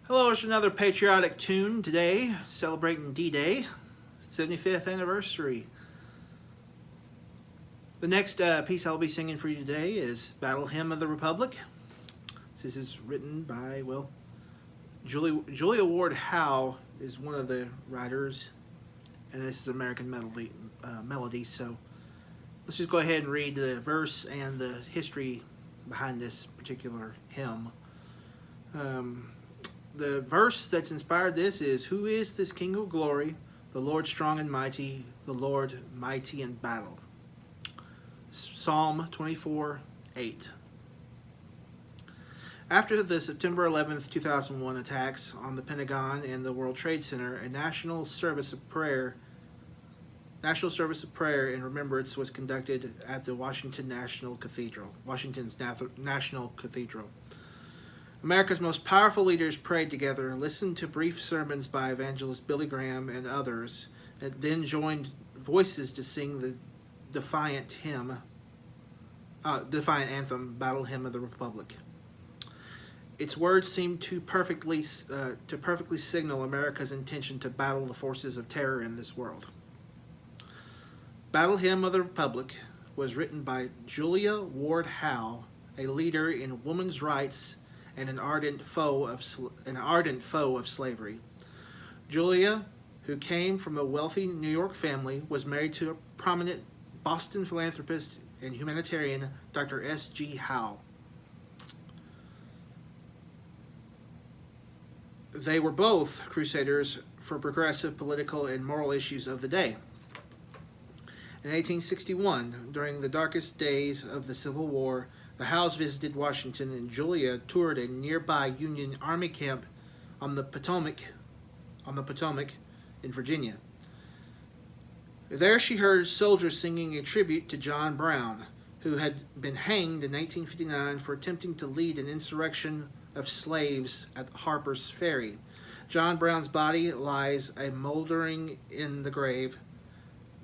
Hello, it's another patriotic tune today, celebrating D-Day, 75th anniversary. The next piece I'll be singing for you today is Battle Hymn of the Republic. This is written by, Julia Ward Howe is one of the writers, and this is American melody. So let's just go ahead and read the verse and the history behind this particular hymn. The verse that's inspired this is, "Who is this King of glory? The Lord strong and mighty, the Lord mighty in battle." Psalm 24:8. After the September 11th, 2001 attacks on the Pentagon and the World Trade Center, a national service of prayer in remembrance was conducted at the Washington's National Cathedral. America's most powerful leaders prayed together, listened to brief sermons by evangelist Billy Graham and others, and then joined voices to sing the defiant anthem, Battle Hymn of the Republic. Its words seemed to perfectly signal America's intention to battle the forces of terror in this world. Battle Hymn of the Republic was written by Julia Ward Howe, a leader in women's rights and an ardent foe of slavery. Julia, who came from a wealthy New York family, was married to a prominent Boston philanthropist and humanitarian, Dr. S.G. Howe. They were both crusaders for progressive political and moral issues of the day. In 1861, during the darkest days of the Civil War, the Howes visited Washington, and Julia toured a nearby Union Army camp on the Potomac in Virginia. There she heard soldiers singing a tribute to John Brown, who had been hanged in 1859 for attempting to lead an insurrection of slaves at Harper's Ferry. John Brown's body lies a moldering in the grave.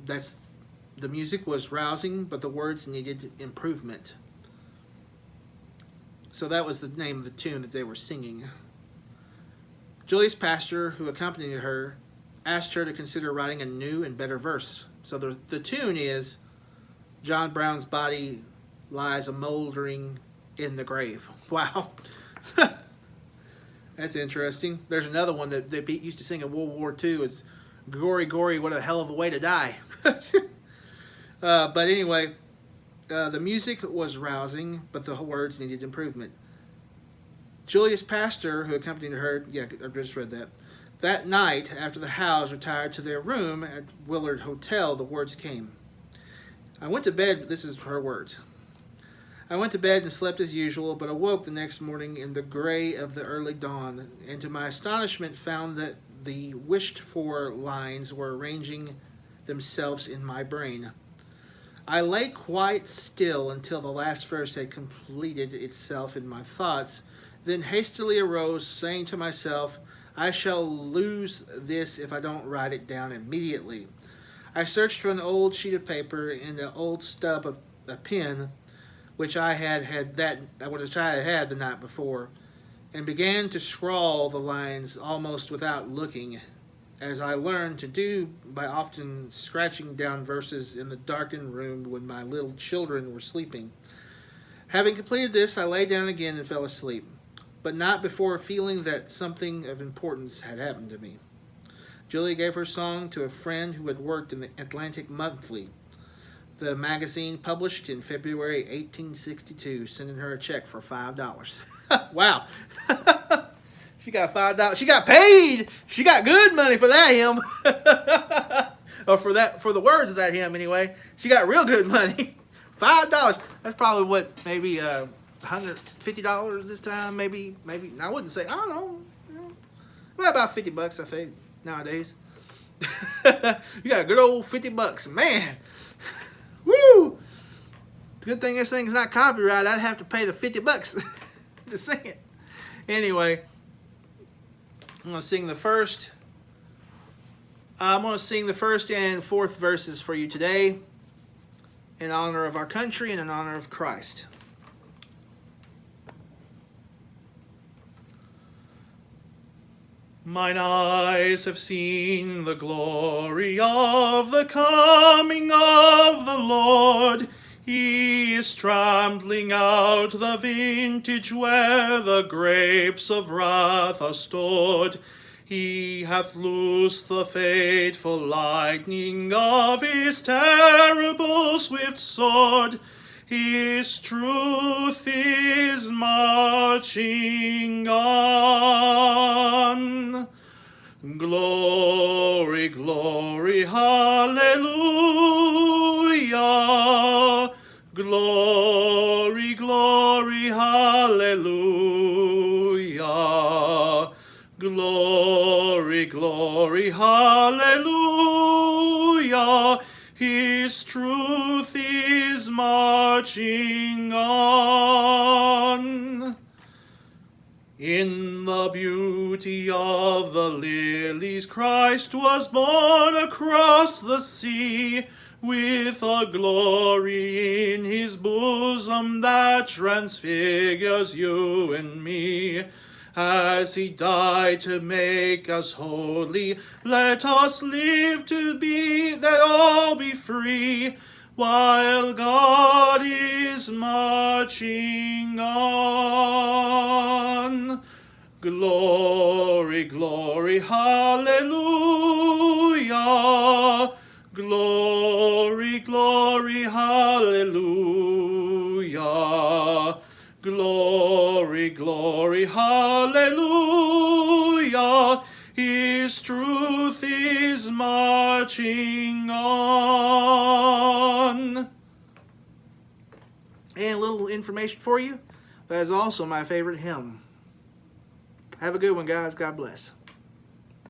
The music was rousing, but the words needed improvement. So that was the name of the tune that they were singing. Julia's pastor, who accompanied her, asked her to consider writing a new and better verse. So the tune is, "John Brown's body lies a moldering in the grave." Wow. That's interesting. There's another one that they used to sing in World War II. It's "Gory, gory, what a hell of a way to die." But anyway, the music was rousing, but the words needed improvement. Julia's pastor, who accompanied her, I just read that. That night, after the Howes retired to their room at Willard Hotel, the words came. "I went to bed," this is her words. "I went to bed and slept as usual, but awoke the next morning in the gray of the early dawn, and to my astonishment found that the wished-for lines were arranging themselves in my brain. I lay quite still until the last verse had completed itself in my thoughts, then hastily arose, saying to myself, I shall lose this if I don't write it down immediately. I searched for an old sheet of paper and an old stub of a pen, which I had the night before, and began to scrawl the lines almost without looking, as I learned to do by often scratching down verses in the darkened room when my little children were sleeping. Having completed this, I lay down again and fell asleep, but not before feeling that something of importance had happened to me. Julia gave her song to a friend who had worked in the Atlantic Monthly, the magazine published in February 1862, sending her a check for $5. Wow. She got $5. She got paid. She got good money for that hymn. Or for the words of that hymn anyway. She got real good money. $5. That's probably what, maybe $150 this time. Maybe. I wouldn't say. I don't know. Well, about $50, I think nowadays. You got a good old $50, man. Woo! It's a good thing this thing's not copyrighted. I'd have to pay the $50 to sing it. Anyway. I'm going to sing the first and fourth verses for you today in honor of our country and in honor of Christ. Mine eyes have seen the glory of the coming of the Lord. He is trampling out the vintage where the grapes of wrath are stored. He hath loosed the fateful lightning of his terrible swift sword. His truth is marching on. Glory, glory, hallelujah. Glory, glory, hallelujah. Glory, glory, hallelujah. His truth is marching on. In the beauty of the lilies, Christ was born across the sea, with a glory in his bosom that transfigures you and me. As he died to make us holy, let us live to be that all be free, while God is marching on. Glory, glory, hallelujah. Glory, glory, hallelujah. Glory, glory, hallelujah. His truth is marching on. And a little information for you. That is also my favorite hymn. Have a good one, guys. God bless.